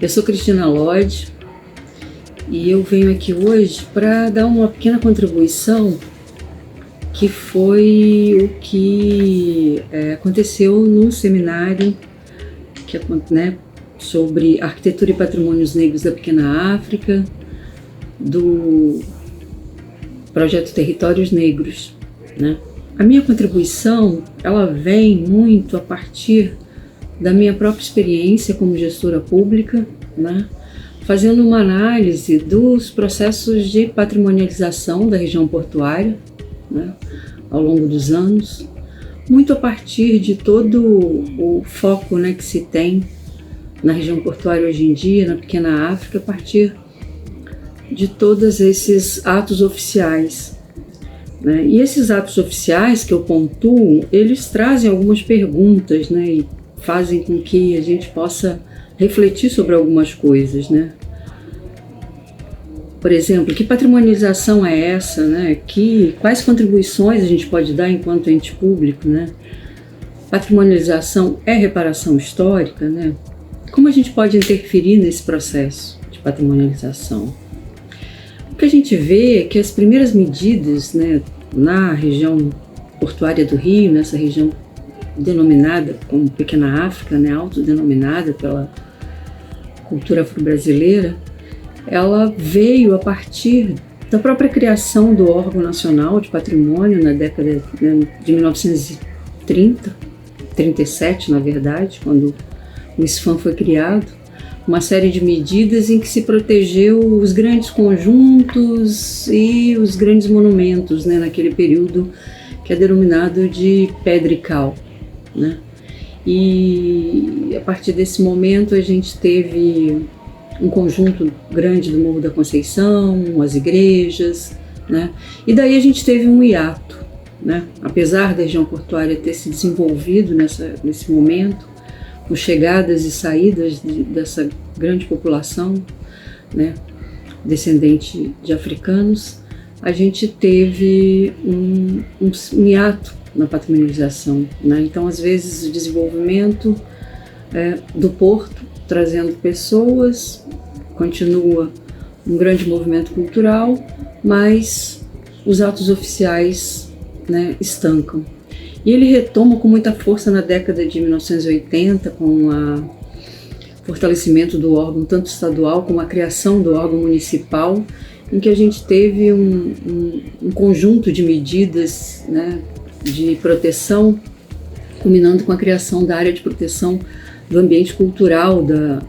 Eu sou Cristina Lodge e eu venho aqui hoje para dar uma pequena contribuição que foi o que aconteceu no seminário sobre arquitetura e patrimônios negros da Pequena África, do projeto Territórios Negros, né? A minha contribuição, ela vem muito a partir da minha própria experiência como gestora pública, né? Fazendo uma análise dos processos de patrimonialização da região portuária, né? Ao longo dos anos, muito a partir de todo o foco, né, que se tem na região portuária hoje em dia, na Pequena África, a partir de todos esses atos oficiais, né? E esses atos oficiais que eu pontuo, eles trazem algumas perguntas, né, e fazem com que a gente possa refletir sobre algumas coisas, né? Por exemplo, que patrimonialização é essa, né? Quais contribuições a gente pode dar enquanto ente público, né? Patrimonialização é reparação histórica, né? Como a gente pode interferir nesse processo de patrimonialização? O que a gente vê é que as primeiras medidas, né, na região portuária do Rio, nessa região denominada como Pequena África, né, autodenominada pela cultura afro-brasileira, ela veio a partir da própria criação do órgão nacional de patrimônio na década de 1930, 37 na verdade, quando o SFAM foi criado, uma série de medidas em que se protegeu os grandes conjuntos e os grandes monumentos, né, naquele período que é denominado de pedra e cal, né? E a partir desse momento a gente teve um conjunto grande do Morro da Conceição, as igrejas, né? E daí a gente teve um hiato, né? Apesar da região portuária ter se desenvolvido nesse momento, com chegadas e saídas dessa grande população, né, descendente de africanos, a gente teve um hiato na patrimonialização, né? Então, às vezes, o desenvolvimento do porto, trazendo pessoas, continua um grande movimento cultural, mas os atos oficiais, né, estancam. E ele retoma com muita força na década de 1980, com o fortalecimento do órgão tanto estadual como a criação do órgão municipal, em que a gente teve um conjunto de medidas, né, de proteção, culminando com a criação da área de proteção do ambiente cultural da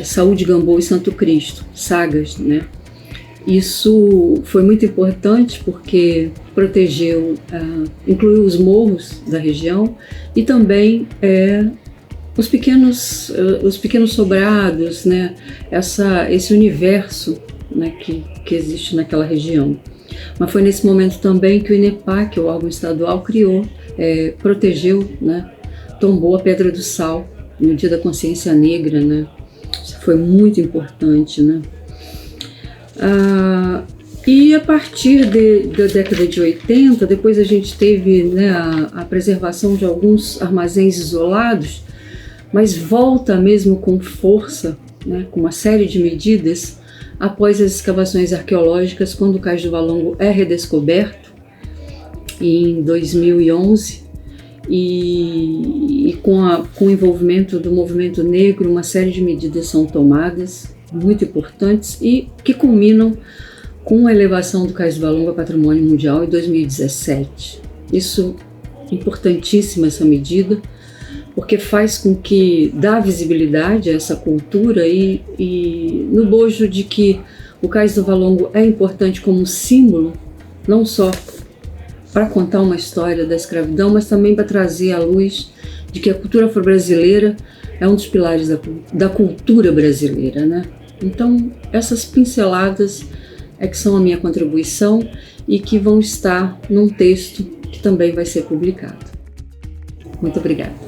Saúde Gamboa e Santo Cristo, SAGAS, né? Isso foi muito importante porque protegeu, incluiu os morros da região e também os pequenos sobrados, né? Esse universo, né, que existe naquela região. Mas foi nesse momento também que o INEPAC, o órgão estadual, protegeu, né, tombou a Pedra do Sal no Dia da Consciência Negra, né? Isso foi muito importante, né? E a partir da década de 80, depois a gente teve, né, a preservação de alguns armazéns isolados, mas volta mesmo com força, né, com uma série de medidas após as escavações arqueológicas, quando o Cais do Valongo é redescoberto em 2011 e com o envolvimento do movimento negro, uma série de medidas são tomadas muito importantes e que culminam com a elevação do Cais do Valongo a patrimônio mundial em 2017. Isso é importantíssima, essa medida, porque faz com que dá visibilidade a essa cultura e no bojo de que o Cais do Valongo é importante como símbolo, não só para contar uma história da escravidão, mas também para trazer à luz de que a cultura afro-brasileira é um dos pilares da cultura brasileira, né? Então, essas pinceladas que são a minha contribuição e que vão estar num texto que também vai ser publicado. Muito obrigada.